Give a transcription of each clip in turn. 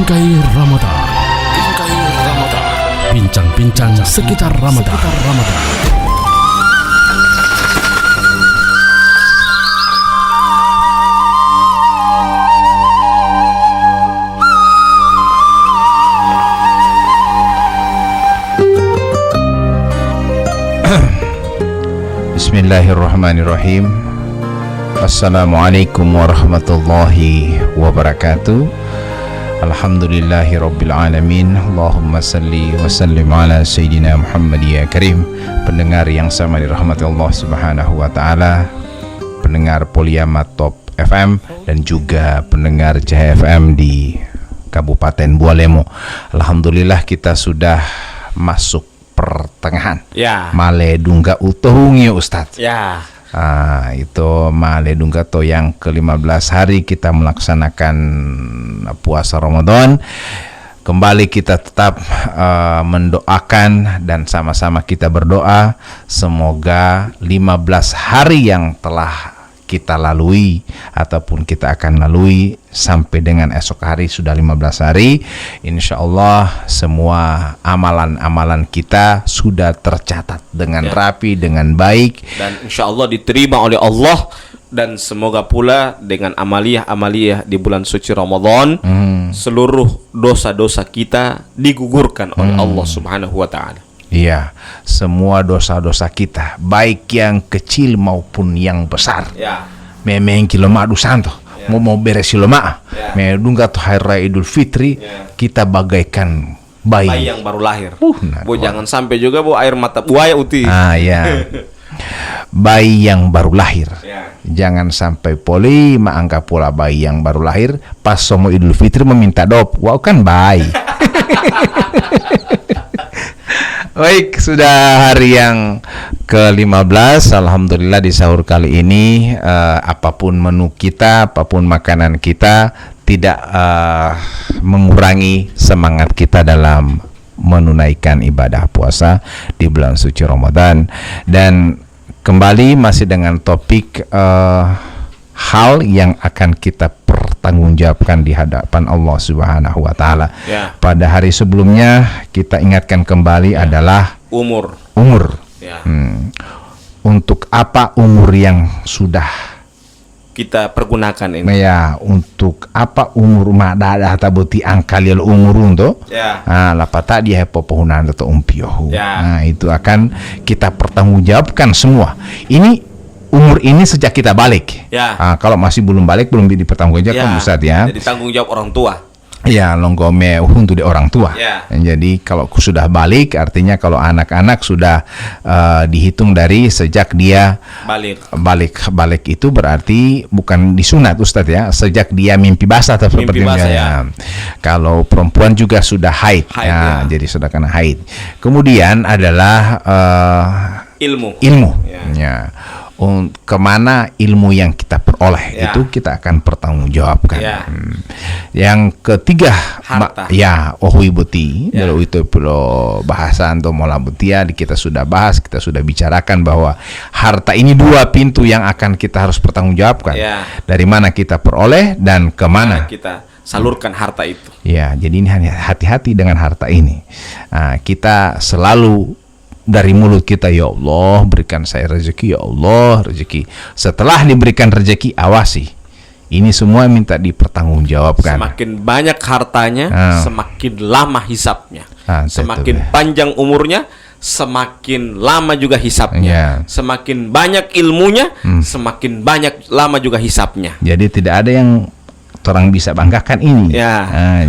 Bingkai Ramadan. Bingkai Ramadan. Bincang-bincang sekitar Ramadan. Bismillahirrahmanirrahim. Assalamualaikum warahmatullahi wabarakatuh. Alhamdulillahi rabbil alamin. Allahumma salli wa sallim ala Sayyidina Muhammad ya karim. Pendengar yang sama dirahmati Allah subhanahu wa ta'ala, pendengar Poliama Top FM dan juga pendengar Cahaya FM di Kabupaten Bualemo. Alhamdulillah kita sudah masuk pertengahan. Ya. Male dungga utuhungnya Ustadz. Ya. Itu Male dungga to yang ke-15 hari kita melaksanakan puasa Ramadan. Kembali kita tetap mendoakan dan sama-sama kita berdoa semoga 15 hari yang telah kita lalui ataupun kita akan lalui sampai dengan esok hari sudah 15 hari, insya Allah semua amalan-amalan kita sudah tercatat dengan rapi, dengan baik, dan insya Allah diterima oleh Allah. Dan semoga pula dengan amaliyah di bulan suci Ramadan seluruh dosa-dosa kita digugurkan oleh Allah subhanahu wa ta'ala. Iya, semua dosa-dosa kita, baik yang kecil maupun yang besar. Ya. Memang kilo madu santo, mau beres kilo ma. Medungga tuh hari raya Idul Fitri, kita bagaikan bayi yang baru lahir. Bu, jangan sampai juga air mata buaya uti. Ya. Bayi yang baru lahir. Jangan sampai poli anggap pola bayi yang baru lahir pas somo Idul Fitri meminta dop. Wow, kan bayi. Baik, sudah hari yang ke-15. Alhamdulillah di sahur kali ini apapun menu kita, apapun makanan kita tidak mengurangi semangat kita dalam menunaikan ibadah puasa di bulan suci Ramadan. Dan kembali masih dengan topik hal yang akan kita pertanggungjawabkan di hadapan Allah Subhanahu wa taala. Pada hari sebelumnya kita ingatkan kembali adalah umur. Untuk apa umur yang sudah kita pergunakan ini? Ya, untuk apa umur mada tabuti angkalial umur untuk? Lapata dia pepohunan atau umpiohu. Nah, itu akan kita pertanggungjawabkan semua. Ini umur ini sejak kita balik. Kalau masih belum balik, belum dipertanggungjawabkan Ustaz ya. Jadi tanggung jawab orang tua. Ya, longgome untuk di orang tua. Jadi kalau sudah balik, artinya kalau anak-anak sudah dihitung dari sejak dia balik itu berarti bukan disunat Ustaz ya, sejak dia mimpi basah atau seperti Kalau perempuan juga sudah haid. Jadi sudah kena haid. Kemudian adalah ilmu. Ya. Kemana ilmu yang kita peroleh itu kita akan pertanggungjawabkan. Yang ketiga harta. Buti dari itu bahasan atau mola butia kita sudah bahas, kita sudah bicarakan bahwa harta ini dua pintu yang akan kita harus pertanggungjawabkan. Dari mana kita peroleh dan kemana kita salurkan harta itu. Jadi ini hati-hati dengan harta ini. Kita selalu dari mulut kita, ya Allah berikan saya rezeki, ya Allah rezeki. Setelah diberikan rezeki, awasi. Ini semua minta dipertanggungjawabkan. Semakin banyak hartanya, semakin lama hisapnya. Semakin panjang umurnya, semakin lama juga hisapnya. Semakin banyak ilmunya, semakin banyak lama juga hisapnya. Jadi tidak ada yang orang bisa banggakan ini.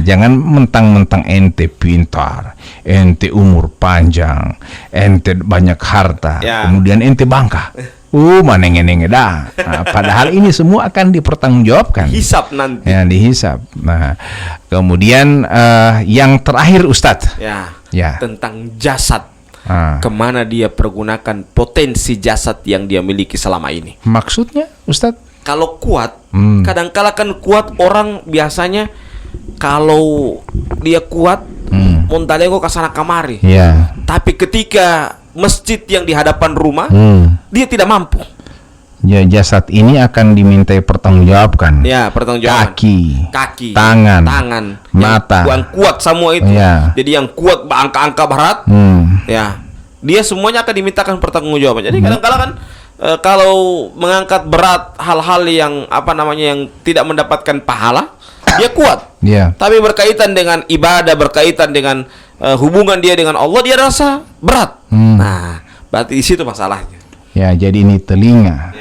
Jangan mentang-mentang ente pintar, ente umur panjang, ente banyak harta, kemudian ente bangga. Manenge-nenge dah. Padahal ini semua akan dipertanggungjawabkan. Hisap nanti. Dihisap. Kemudian yang terakhir Ustadz. Tentang jasad. Kemana dia pergunakan potensi jasad yang dia miliki selama ini. Maksudnya Ustadz? Kalau kuat, kadang-kala kan kuat orang biasanya kalau dia kuat, montalego kasana kamari. Tapi ketika masjid yang di hadapan rumah, dia tidak mampu. Jasad ini akan dimintai pertanggungjawabkan. Ya, pertanggungjawaban. Kaki, tangan, mata. Yang kuat semua itu. Ya. Jadi yang kuat angka-angka berat. Ya. Dia semuanya akan dimintakan pertanggungjawaban. Jadi kadang-kadang kan kalau mengangkat berat hal-hal yang yang tidak mendapatkan pahala, dia kuat. Yeah. Tapi berkaitan dengan ibadah, berkaitan dengan hubungan dia dengan Allah, dia rasa berat. Nah, berarti di situ masalahnya. Ya, jadi ini telinga,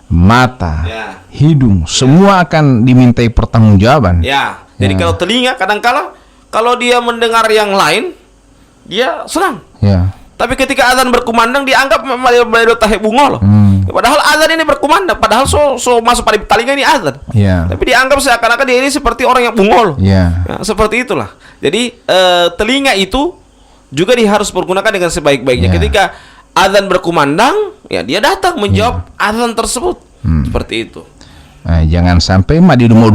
mata, hidung, semua akan dimintai pertanggungjawaban. Ya, jadi kalau telinga kadang-kala kalau dia mendengar yang lain, dia senang. Ya. Tapi ketika azan berkumandang dianggap melewat tahe bungo loh. Padahal azan ini berkumandang, padahal so masuk pada telinga ini azan. Ya. Tapi dianggap seakan-akan dia ini seperti orang yang bungo loh. Ya. Ya, seperti itulah. Jadi telinga itu juga harus pergunakan dengan sebaik-baiknya. Ketika azan berkumandang, ya dia datang menjawab azan tersebut. Seperti itu. Nah, jangan sampai di rumah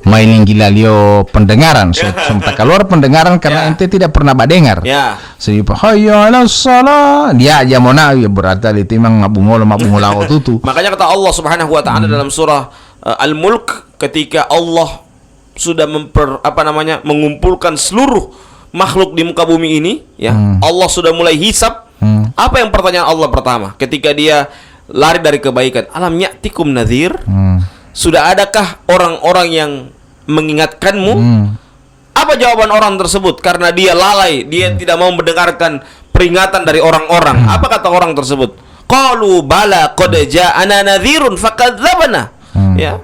mainin gila lio pendengaran, sementara keluar pendengaran karena ente tidak pernah dengar. Ya. Sehingga hayya 'alas shalah, dia aja mau ya berarti itu memang mabungol tutu. Makanya kata Allah Subhanahu wa taala dalam surah Al-Mulk, ketika Allah sudah mengumpulkan seluruh makhluk di muka bumi ini, Allah sudah mulai hisab. Apa yang pertanyaan Allah pertama ketika dia lari dari kebaikan? Alam ya'tikum nadhir? Sudah adakah orang-orang yang mengingatkanmu? Apa jawaban orang tersebut? Karena dia lalai, dia tidak mau mendengarkan peringatan dari orang-orang. Apa kata orang tersebut? Qalu bala qad ja'ana nadhirun fakadzabna. Ya.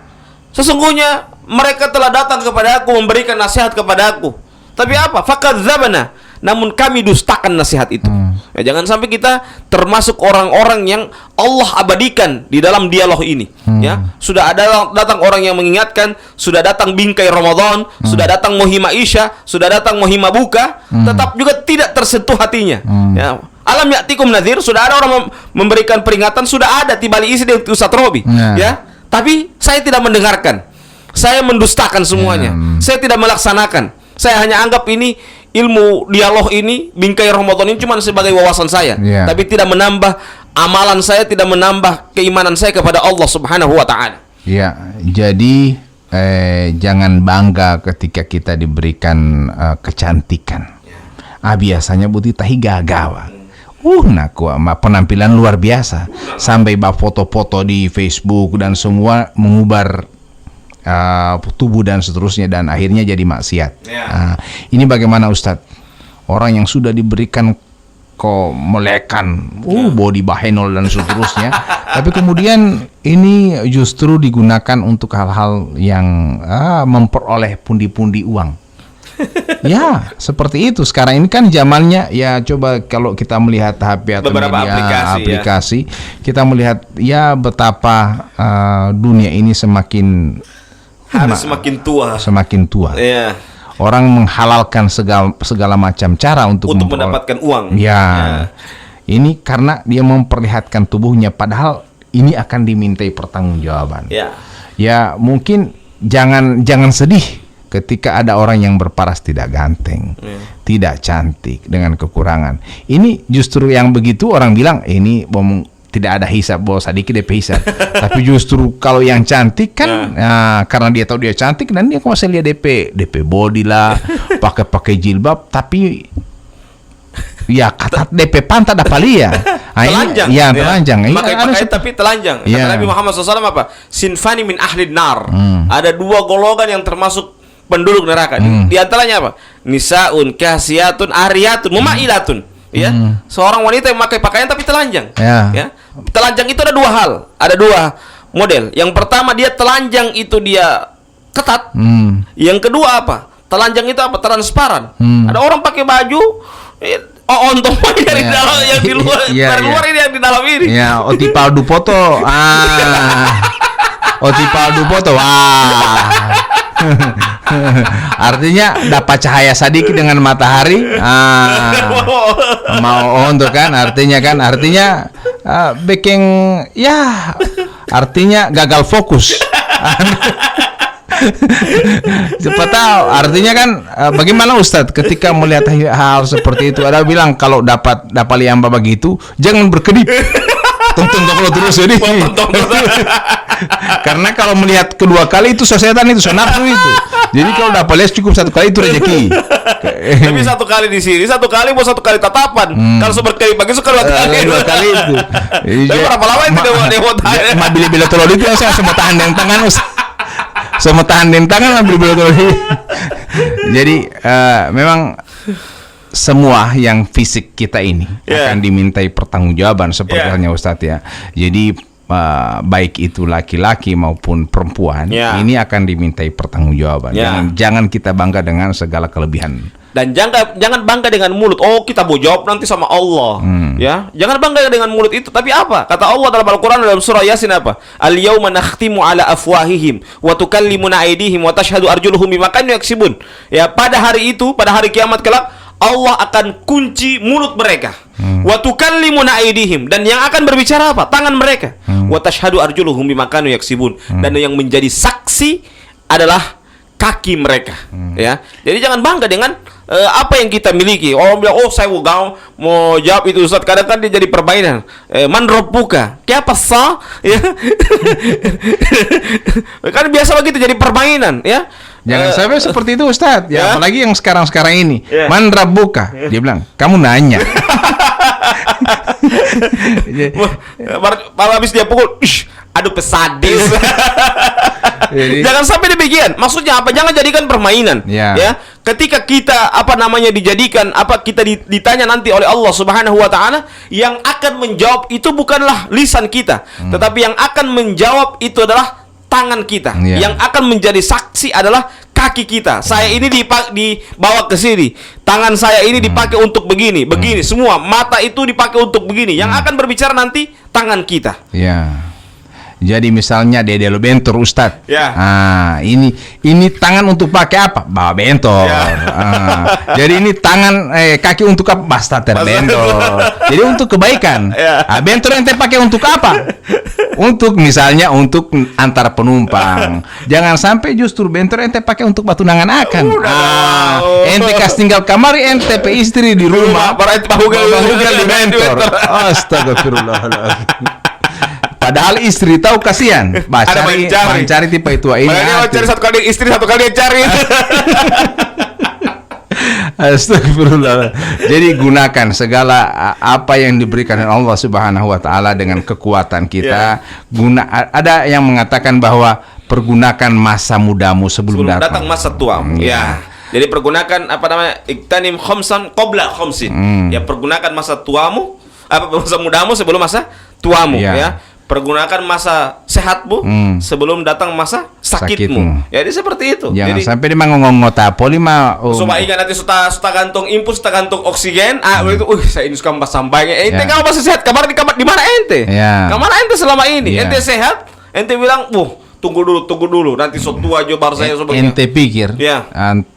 Sesungguhnya mereka telah datang kepada aku, memberikan nasihat kepada aku. Tapi apa? Fakadzabna. Namun kami dustakan nasihat itu. Ya, jangan sampai kita termasuk orang-orang yang Allah abadikan di dalam dialog ini. Ya, sudah ada datang orang yang mengingatkan, sudah datang bingkai Ramadan, sudah datang Muhima Isya, sudah datang Muhima Buka, tetap juga tidak tersentuh hatinya. Ya, alam ya'tikum nadhir, sudah ada orang memberikan peringatan, sudah ada tibali isi dari Ustaz Robi. Ya, tapi saya tidak mendengarkan. Saya mendustakan semuanya. Saya tidak melaksanakan. Saya hanya anggap ini ilmu dialog ini, bingkai Ramadan ini cuma sebagai wawasan saya, tapi tidak menambah amalan saya, tidak menambah keimanan saya kepada Allah Subhanahu wa taala. Ya, jadi jangan bangga ketika kita diberikan kecantikan. Biasanya butuh tahi gagawa. Penampilan luar biasa, sampai foto-foto di Facebook dan semua mengubar tubuh dan seterusnya, dan akhirnya jadi maksiat. Ini bagaimana Ustadz? Orang yang sudah diberikan melekan, body bahenol dan seterusnya, tapi kemudian ini justru digunakan untuk hal-hal yang memperoleh pundi-pundi uang. Ya, seperti itu. Sekarang ini kan zamannya, ya coba kalau kita melihat HP atau beberapa media aplikasi, kita melihat ya betapa dunia ini semakin semakin tua. Yeah. Orang menghalalkan segala macam cara untuk mendapatkan uang. Ya. Ini karena dia memperlihatkan tubuhnya, padahal ini akan dimintai pertanggungjawaban. Ya, mungkin jangan sedih ketika ada orang yang berparas tidak ganteng, tidak cantik, dengan kekurangan. Ini justru yang begitu orang bilang ini tidak ada hisab, bahwa sedikit DP hisab. Tapi justru kalau yang cantik kan, karena dia tahu dia cantik, dan dia masih lihat DP body lah, pakai jilbab, tapi ya kata DP pantat apa liya? Telanjang. Ya, telanjang. Pakai tapi telanjang. Kata Nabi Muhammad SAW apa? Sinfani min ahlin nar. Ada dua golongan yang termasuk penduduk neraka. Di antaranya apa? Nisaun kasiyatun ariyatun mumailatun. Ya, seorang wanita yang memakai pakaian tapi telanjang. Ya, telanjang itu ada dua hal, ada dua model. Yang pertama, dia telanjang itu dia ketat. Yang kedua apa? Telanjang itu apa? Transparan. Ada orang pakai baju, ontong dari dalam, yang di luar, dari luar ini yang di dalam ini. Ya, otipaldu foto. Otipaldu foto. Artinya dapat cahaya sedikit dengan matahari, mau untuk kan, artinya bikin ya, artinya gagal fokus. Cepat tahu artinya kan. Bagaimana Ustadz ketika melihat hal seperti itu? Ada bilang kalau dapat liamba begitu jangan berkedip. tonton terus jadi. Karena kalau melihat kedua kali itu setan itu nafsu itu. Jadi kalau dapat les cukup satu kali itu rezeki. Tapi satu kali di sini, satu kali mau satu kali tatapan. Kalau berkali pagi sekali dua kali itu. Tapi berapa lama itu dia tanya? Ma bila telur itu saya semua tahan dengan tangan semua tahan dengan tangan bila telur. Jadi memang semua yang fisik kita ini akan dimintai pertanggungjawaban seperti halnya Ustadz ya. Jadi baik itu laki-laki maupun perempuan ini akan dimintai pertanggungjawaban. Jangan kita bangga dengan segala kelebihan. Dan jangan bangga dengan mulut. Oh, kita mau jawab nanti sama Allah. Ya, jangan bangga dengan mulut itu. Tapi apa? Kata Allah dalam Al-Qur'an dalam surah Yasin apa? Al-yauma nakhtimu ala afwahihim wa tukallimuna aydihim wa tashhadu arjuluhum bima kanu yaksibun. Ya, pada hari itu, pada hari kiamat kelak, Allah akan kunci mulut mereka. Wa tukallimuna aydihim, dan yang akan berbicara apa? Tangan mereka. Wa tashhadu arjuluhum bima kanu yaksibun, dan yang menjadi saksi adalah kaki mereka. Ya. Jadi jangan bangga dengan apa yang kita miliki. Orang bilang, oh saya mau jawab itu Ustaz. Kadang kan dia jadi permainan. Man rabbuka? Apa sah? Ya. Kan biasa begitu jadi permainan, ya. Jangan sampai seperti itu Ustaz. Ya, apalagi yang sekarang ini. Man rabbuka? Dia bilang, kamu nanya. Malah habis dia pukul, aduh pesadis. Jangan sampai demikian. Maksudnya apa? Jangan jadikan permainan. Ya. Ketika kita dijadikan kita ditanya nanti oleh Allah Subhanahu wa taala, yang akan menjawab itu bukanlah lisan kita, tetapi yang akan menjawab itu adalah tangan kita. Yang akan menjadi saksi adalah kaki kita. Saya ini dibawa ke sini. Tangan saya ini dipakai untuk begini, semua. Mata itu dipakai untuk begini. Yang akan berbicara nanti tangan kita. Jadi misalnya Dede lo bentor Ustadz. Ini tangan untuk pakai apa? Bawa bentor. Jadi ini tangan kaki untuk apa? Basta terbentor. Jadi untuk kebaikan. Bentor ente pakai untuk apa? Untuk misalnya untuk antar penumpang. Jangan sampai justru bentor ente pakai untuk batu nangan akan. Ente kas tinggal kamar, ente pe istri di rumah. Bahugal di bentor. Astagfirullahaladzim. Padahal istri tahu kasihan, mencari tipe itu ini. Cari satu kali istri, satu kali cari. Astagfirullah. Jadi gunakan segala apa yang diberikan oleh Allah Subhanahu wa taala dengan kekuatan kita. Ada yang mengatakan bahwa pergunakan masa mudamu sebelum datang masa tuamu. Jadi pergunakan iktanim khamsan qabla khamsin. Ya, pergunakan masa tuamu, masa mudamu sebelum masa tuamu, ya. Pergunakan masa sehatmu sebelum datang masa sakitmu. Jadi seperti itu. Jangan sampai dia ngomong tapoli mah. Supaya ingat nanti sudah gantung impuls, sudah gantung oksigen. Itu, saya ini suka mbak sampai. Ente kalau masih sehat, kamar di mana ente? Kamar ente selama ini? Ente sehat? Ente bilang, tunggu dulu. Nanti tua aja baru saya sebagainya. Ente pikir,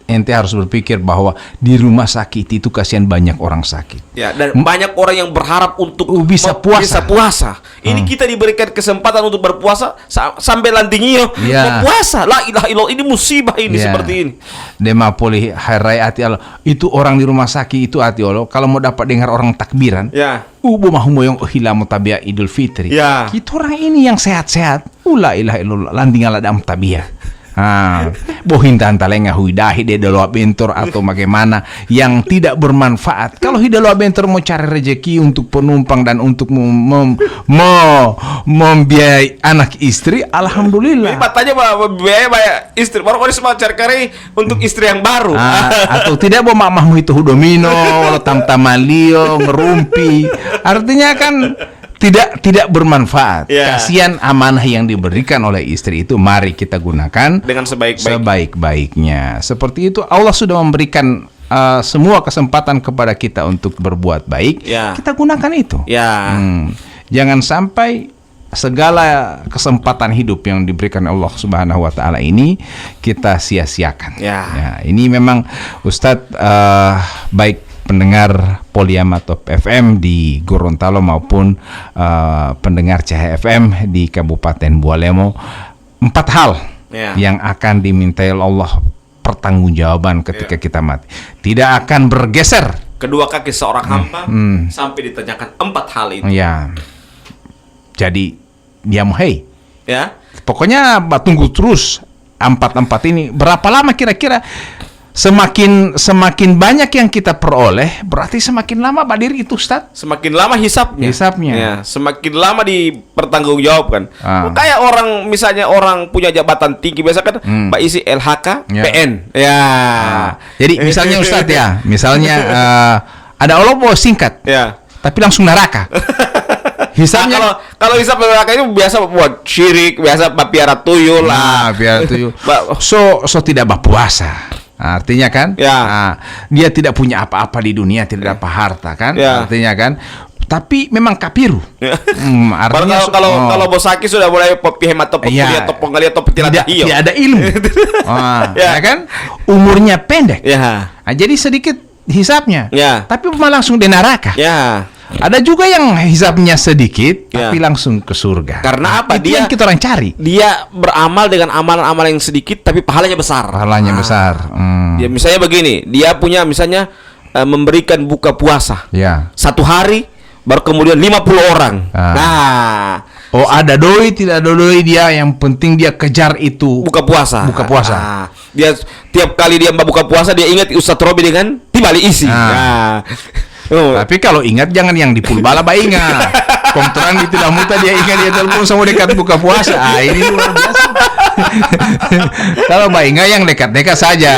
ente harus berpikir bahwa di rumah sakit itu kasihan banyak orang sakit. Dan banyak orang yang berharap untuk bisa puasa. Ini kita diberikan kesempatan untuk berpuasa sampai lantingnya berpuasa. La ilaha illallah, ini musibah ini seperti ini. Dema poli hari hati Allah. Itu orang di rumah sakit itu hati Allah. Kalau mau dapat dengar orang takbiran, ubu mahumoyong hilamu tabia Idul Fitri. Kita orang ini yang sehat-sehat. La ilaha illallah, landingan ladam tabia. Bohintan talenga huidahi de dalo bentor atau bagaimana yang tidak bermanfaat. Kalau hidalo bentor mau cari rezeki untuk penumpang dan untuk membiayai anak istri, alhamdulillah. Tanya biaya istri, baru mau cari untuk istri yang baru. Atau tidak bawa mamahmu itu hudomino, tam-tamalio, ngerumpi. Artinya kan tidak bermanfaat. Kasihan amanah yang diberikan oleh istri itu, mari kita gunakan dengan sebaik-baiknya. Seperti itu Allah sudah memberikan semua kesempatan kepada kita untuk berbuat baik. Kita gunakan itu. Jangan sampai segala kesempatan hidup yang diberikan Allah Subhanahu wa taala ini kita sia-siakan. Ini memang Ustadz, baik pendengar Poliama Top FM di Gorontalo maupun pendengar Cahaya FM di Kabupaten Bualemo, 4 hal yang akan dimintai Allah pertanggungjawaban ketika kita mati. Tidak akan bergeser kedua kaki seorang hamba sampai ditanyakan 4 hal itu. Jadi dia mau Ya. pokoknya tunggu terus 4 ini. Berapa lama kira-kira? Semakin banyak yang kita peroleh, berarti semakin lama badir itu, Ustaz. Semakin lama hisapnya. Ya, semakin lama dipertanggungjawabkan. Kayak orang, misalnya orang punya jabatan tinggi biasa kan, Mbak isi LHK, PN. Ya. Jadi misalnya Ustaz ya, misalnya ada Allah bawa singkat. Ya. Tapi langsung neraka. Hisapnya kalau hisap neraka itu biasa buat syirik, biasa piara tuyul lah. Piara tuyul. So tidak berpuasa. Artinya kan, dia tidak punya apa-apa di dunia, tidak dapat harta kan, artinya kan. Tapi memang kapiru. Artinya kalau Bosaki sudah mulai hemat atau kuliah atau penggali atau tidak ada ilmu, ya kan, umurnya pendek. Jadi sedikit hisapnya, tapi malah langsung di neraka. Ada juga yang hisapnya sedikit tapi langsung ke surga. Karena apa? Itu yang kita orang cari. Dia beramal dengan amalan-amalan yang sedikit tapi pahalanya besar. Besar. Ya misalnya begini, dia punya misalnya memberikan buka puasa. 1 hari baru kemudian 50 orang. Ada doi tidak ada doi, dia yang penting dia kejar itu buka puasa. Dia tiap kali dia buka puasa dia ingat Ustaz Robi dengan Tibali isi. Tapi kalau ingat jangan yang di Pulbala ingat. Konteran di tidak muta dia ingat dia telepon sama dekat buka puasa. Ini luar biasa. Kalau ingat yang dekat-dekat saja.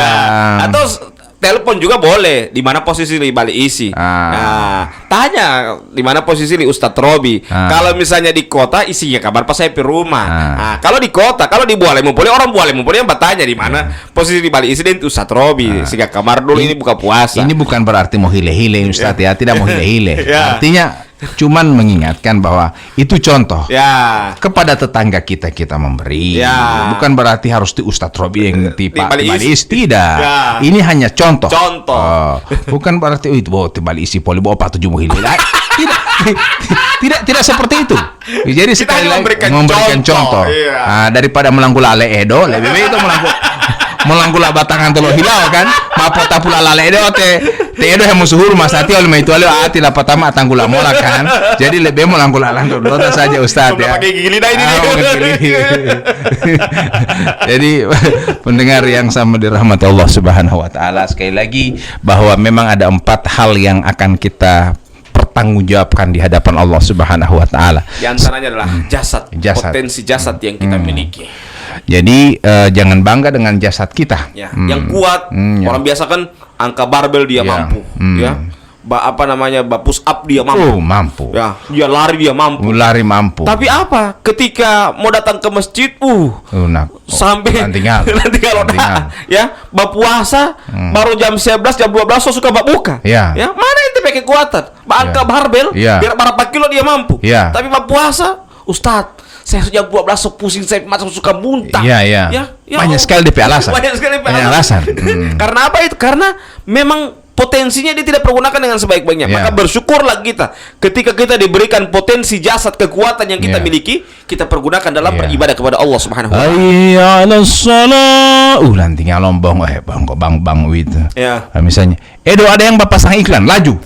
Atau telepon juga boleh. Di mana posisi di balik isi? Tanya di mana posisi di Ustadz Robi. Kalau misalnya di kota isinya kabar pas saya di rumah. Kalau di kota, kalau di Buale Mumpuni orang Buale Mumpuni yang bertanya di mana posisi di balik isi dan Ustadz Robi. Sehingga kamar dulu ini buka puasa. Ini bukan berarti mau hile-hile Ustadz ya, tidak mau hile-hile. Artinya cuman mengingatkan bahwa itu contoh kepada tetangga kita memberi, bukan berarti harus di Ustadz Robi yang Tibali tidak. Ini hanya contoh. Bukan berarti itu bawa Tibali isi poli bawa 47 hilal. Tidak seperti itu. Jadi sekali lagi memberikan contoh. Daripada melanggula ale edo, lebih baik itu melanggula batangan telo hilau kan, mapota pula lale edo te edo yang musuhur masati oleh itu ale ati la patama tanggula mola kan. Jadi lebih melanggula langgul saja Ustaz ya. Pakai gigi lidah ini. Jadi pendengar yang sama dirahmati Allah Subhanahu wa taala, sekali lagi bahwa memang ada 4 hal yang akan kita pertanggungjawabkan di hadapan Allah Subhanahu wa taala. Di antaranya adalah jasad, potensi jasad yang kita miliki. Jadi jangan bangga dengan jasad kita. Yang kuat. Orang biasa kan angka barbel dia mampu, push up dia mampu. Dia lari dia mampu. Tapi apa? Ketika mau datang ke masjid, sampai nanti kalau puasa baru jam 11 jam 12 suka buka. Mana itu pakai kekuatan? Angka barbel biar berapa kilo dia mampu. Tapi puasa, Ustadz, saya sudah 12 pusing, saya masuk suka muntah. Banyak sekali DP alasan. Karena apa itu? Karena memang potensinya dia tidak pergunakan dengan sebaik-baiknya. Maka bersyukurlah kita ketika kita diberikan potensi jasad kekuatan yang kita miliki, kita pergunakan dalam beribadah kepada Allah Subhanahu wa taala. Ayyala shalah. Nanti ngalombong bang itu. Misalnya, Edo ada yang pasang iklan, laju.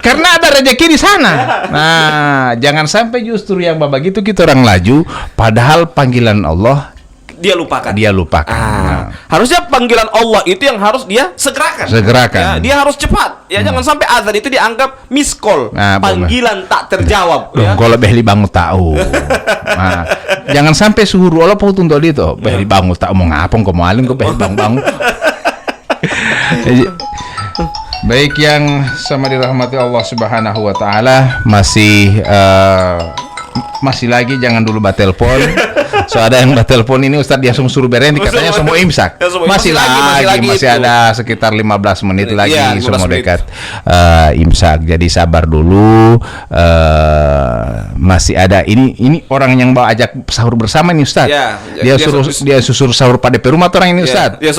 Karena ada rezeki di sana. Nah, jangan sampai justru yang begitu kita orang laju, padahal panggilan Allah dia lupakan. Harusnya panggilan Allah itu yang harus dia segerakan. Dia harus cepat. Jangan sampai azan itu dianggap miss call, panggilan tak terjawab. Kalau behli bangun tahu. Jangan sampai suruh Allah pun untuk itu. Behli bangun tak mau ngapong kau mau alim kau behli bangun. Baik yang sama dirahmati Allah Subhanahu wa taala, masih lagi jangan dulu batelpon. So ada yang batelpon ini Ustadz dia suruh berhenti katanya semua imsak. Masih ada sekitar 15 menit lagi semua dekat imsak. Jadi sabar dulu. Masih ada ini orang yang bawa ajak sahur bersama ini Ustadz. Dia susur sahur pada rumah orang ini Ustadz. Dia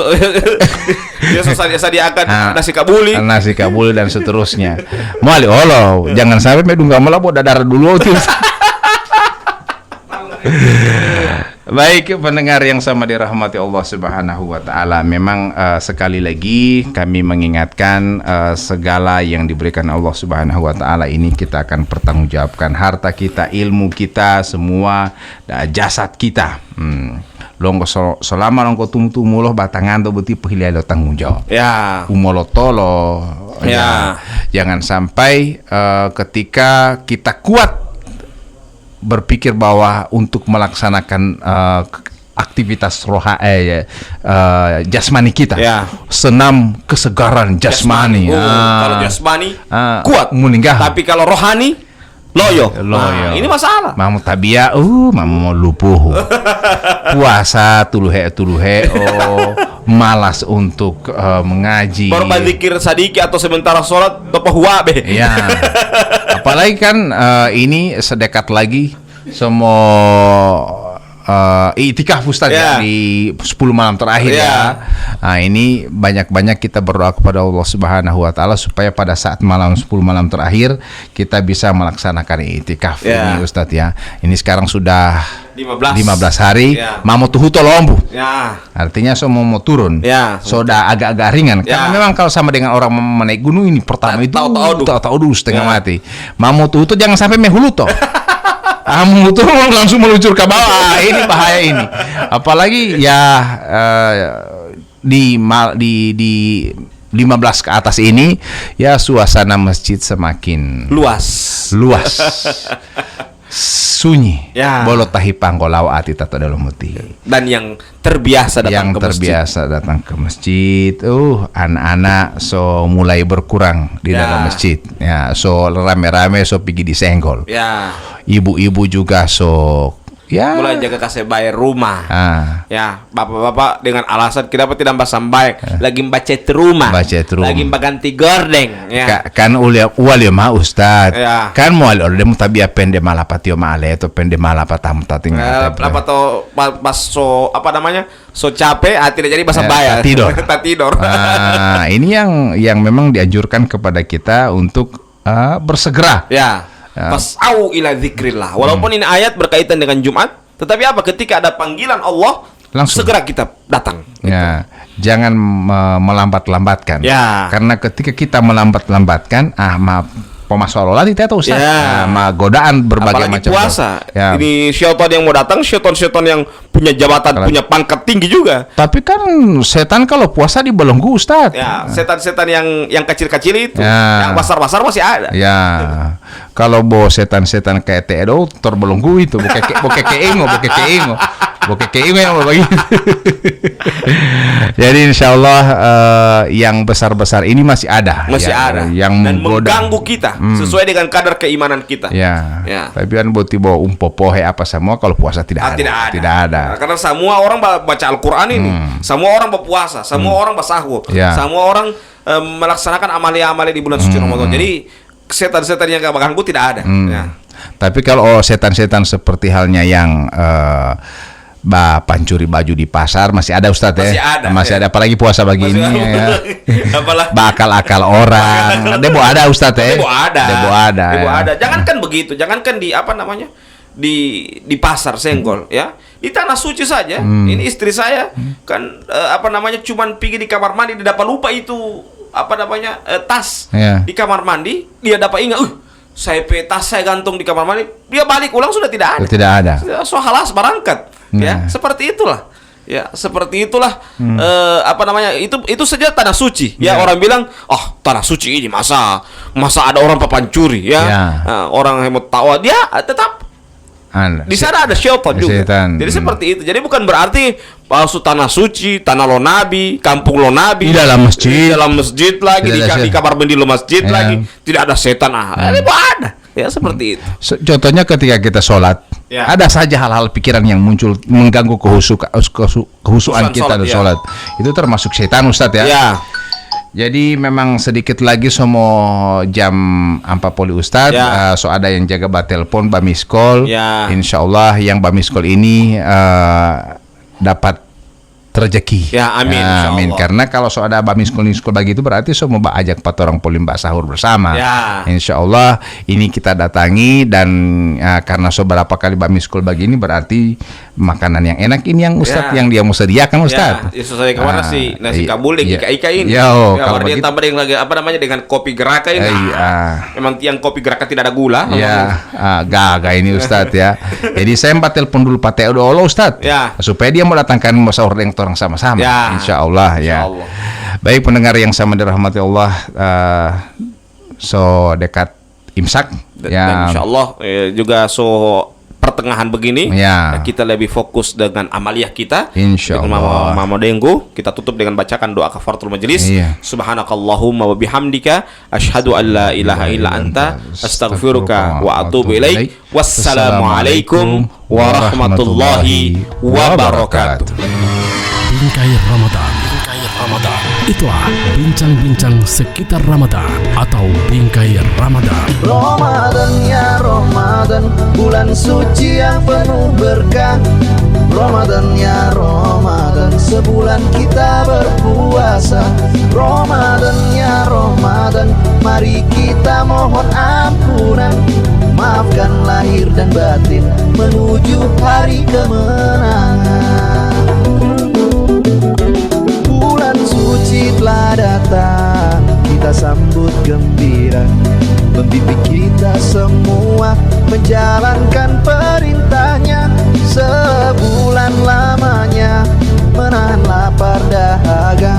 sediakan nasi kabuli dan seterusnya. Mali Allah, jangan sampai medung malah buat dadar dulu tuh. Baik pendengar yang sama dirahmati Allah Subhanahu wa taala, memang sekali lagi kami mengingatkan segala yang diberikan Allah Subhanahu wa taala ini kita akan pertanggungjawabkan, harta kita, ilmu kita, semua jasad kita. Longko selama longko tumuloh batangan do beti pihilalo tanggung jawab. Ya. Umolo tolo. Ya. Jangan sampai ketika kita kuat berpikir bahwa untuk melaksanakan aktivitas jasmani kita, senam kesegaran jasmani. Kalau jasmani kuat, meninggal. Tapi kalau rohani loyo. Ini masalah. Mamu tabia, mamu mau lupuh. Puasa tuluhe, malas untuk mengaji. Baru berzikir sadiki atau sementara sholat topo huabe. Ya. Apalagi kan ini sedekat lagi semua itikaf Ustaz di 10 malam terakhir ya. Nah, ini banyak-banyak kita berdoa kepada Allah Subhanahu wa taala supaya pada saat malam 10 malam terakhir kita bisa melaksanakan itikaf ini Ustaz ya. Ini sekarang sudah 15 hari, mau tuhuto lombu. Artinya semua mau turun. Sudah agak-agak ringan. Karena memang kalau sama dengan orang menaik gunung ini pertama itu tahu setengah mati. Mau tuhuto jangan sampai mehuluto. Kamu tuh langsung meluncur ke bawah. Ini bahaya ini. Apalagi ya di 15 ke atas ini ya suasana masjid semakin luas. Sunyi. Bolot tahi panggolau ati tato dalam muti. Dan yang terbiasa datang ke masjid. Anak-anak so mulai berkurang di dalam masjid. Ya, so rame-rame so pergi disenggol. Ibu-ibu juga so mulai jaga kasih bayar rumah. Ya, bapak-bapak dengan alasan kenapa tidak pasang baik, lagi bacet rumah. Lagi ganti gordeng. Kan ulia mah Ustad. Kan mau udah mutabia pende malapatio male atau pende malapatamu tating. Apa to pas so apa namanya? So capek, tidak jadi pasang bayar. Tidur. Ini yang memang dianjurkan kepada kita untuk bersegera. Fas'au ila dzikrillah. Walaupun ini ayat berkaitan dengan Jumat, tetapi apa? Ketika ada panggilan Allah, langsung segera kita datang. Jangan melambat-lambatkan. Karena ketika kita melambat-lambatkan, pemasalah tidak tahu godaan berbagai apalagi macam puasa. Ini syaitan yang mau datang, syaitan yang punya jabatan, punya pangkat tinggi juga. Tapi kan setan kalau puasa dibelenggu Ustaz. Setan-setan yang kecil-kecil itu, yang besar-besar masih ada. Kalau setan-setan kayak tedo terbelenggu itu, bokek keingo yang bagi. Jadi insyaallah yang besar-besar ini masih ada. Yang dan mengganggu kita sesuai dengan kadar keimanan kita. Tapi kan tiba umpopohe apa semua kalau puasa tidak ada. Karena semua orang baca Al-Qur'an ini, semua orang berpuasa, semua orang bersahur, semua orang melaksanakan amalia-amalia di bulan suci Ramadan. Jadi setan-setan yang mengganggu tidak ada. Tapi kalau setan-setan seperti halnya yang pancuri baju di pasar masih ada Ustadz masih ada apalagi puasa bagi ini bakal orang debo ada Ustadz debo ada. Jangankan begitu, jangankan di apa namanya di pasar senggol di tanah suci saja. Ini istri saya kan cuman pergi di kamar mandi, dia dapat lupa itu tas di kamar mandi, dia dapat ingat tas saya gantung di kamar mandi, dia balik ulang sudah tidak ada. So halas berangkat. Seperti itulah. Itu saja tanah suci. Orang bilang, tanah suci ini masa ada orang papancuri orang hemat tawa, dia tetap di sana ada syaitan juga. Jadi seperti itu. Jadi bukan berarti palsu tanah suci, tanah lo nabi, kampung lo nabi, di dalam masjid lagi, di kamar mandi lo masjid lagi, tidak ada setan. Ini ada. Seperti itu. Contohnya ketika kita sholat, ada saja hal-hal pikiran yang muncul mengganggu kehusuan kita dalam sholat. Itu termasuk setan Ustadz Jadi memang sedikit lagi semua jam 40 Ustadz. So ada yang jaga batelpon bamiskol. Insya Allah yang bamiskol ini dapat rezeki. Ya, amin. Ya, amin. Karena kalau ada bamiskul begitu berarti semua ajak 4 orang polim sahur bersama. Ya. Insya Allah ini kita datangi dan karena beberapa kali bamiskul begini berarti makanan yang enak ini yang Ustadz yang dia mau sediakan Ustadz. Ya, sesuai kemana sih nasi kabul ika ini. Kalau dia tambah dengan lagi apa namanya dengan kopi geraka ini. Memang yang kopi geraka tidak ada gula. Ya, gaga ini Ustadz ya. Jadi saya telepon dulu Pak Teo dulu Ustadz. Ya. Supaya dia mau datangkan sahur yang orang sama-sama. Ya. Insya Allah ya. Baik pendengar yang sama dirahmati Allah, so dekat imsak. Dan insya Allah juga pertengahan begini kita lebih fokus dengan amaliyah kita insyaallah. Mama Denggu kita tutup dengan bacakan doa kafaratul majelis. Subhanakallahumma wa bihamdika asyhadu an la ilaha illa anta astaghfiruka wa atubu ilaik. Wassalamualaikum warahmatullahi wabarakatuh. Bingkai Ramadan. Itulah bincang-bincang sekitar Ramadan atau Bingkai Ramadan. Ramadan ya Ramadan, bulan suci yang penuh berkah. Ramadan ya Ramadan, sebulan kita berpuasa. Ramadan ya Ramadan, mari kita mohon ampunan. Maafkan lahir dan batin menuju hari kemenangan. Bulan suci telah datang, kita sambut gembira. Pembimbing kita semua menjalankan perintahnya. Sebulan lamanya menahan lapar dahaga,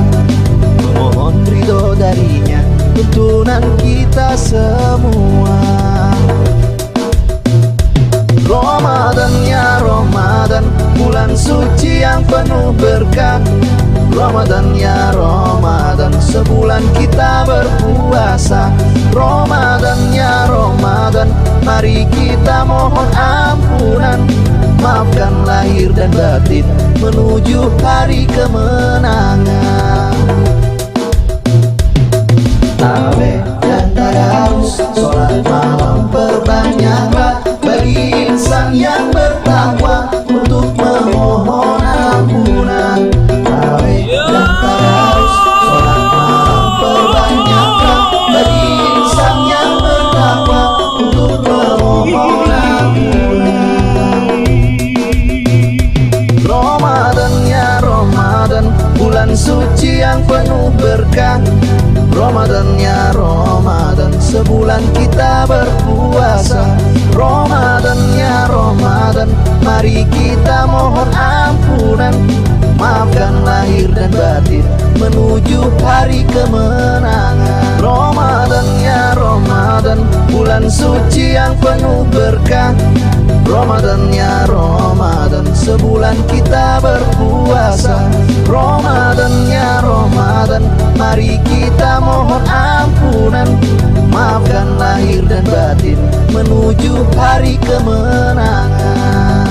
memohon ridho darinya, tuntunan kita semua. Ramadan ya Ramadan, bulan suci yang penuh berkah. Ramadan ya Ramadan, sebulan kita berpuasa. Ramadan ya Ramadan, mari kita mohon ampunan. Maafkan lahir dan batin menuju hari kemenangan. Tarawih dan tadarus, sholat malam perbanyaklah bagi insan yang bertakwa untuk memohon ampunan. Tarawih dan tadarus, sholat malam perbanyaklah bagi insan yang bertakwa untuk memohon ampunan. Ramadan ya Ramadan, bulan suci yang penuh berkah. Ramadan ya Ramadan, sebulan kita berpuasa. Ramadan ya Ramadan, mari kita mohon ampunan. Maafkan lahir dan batin menuju hari kemenangan. Ramadan ya Ramadan, bulan suci yang penuh berkah. Ramadan ya Ramadan, sebulan kita berpuasa. Ramadan ya Ramadan, mari kita mohon ampunan. Maafkan lahir dan batin menuju hari kemenangan.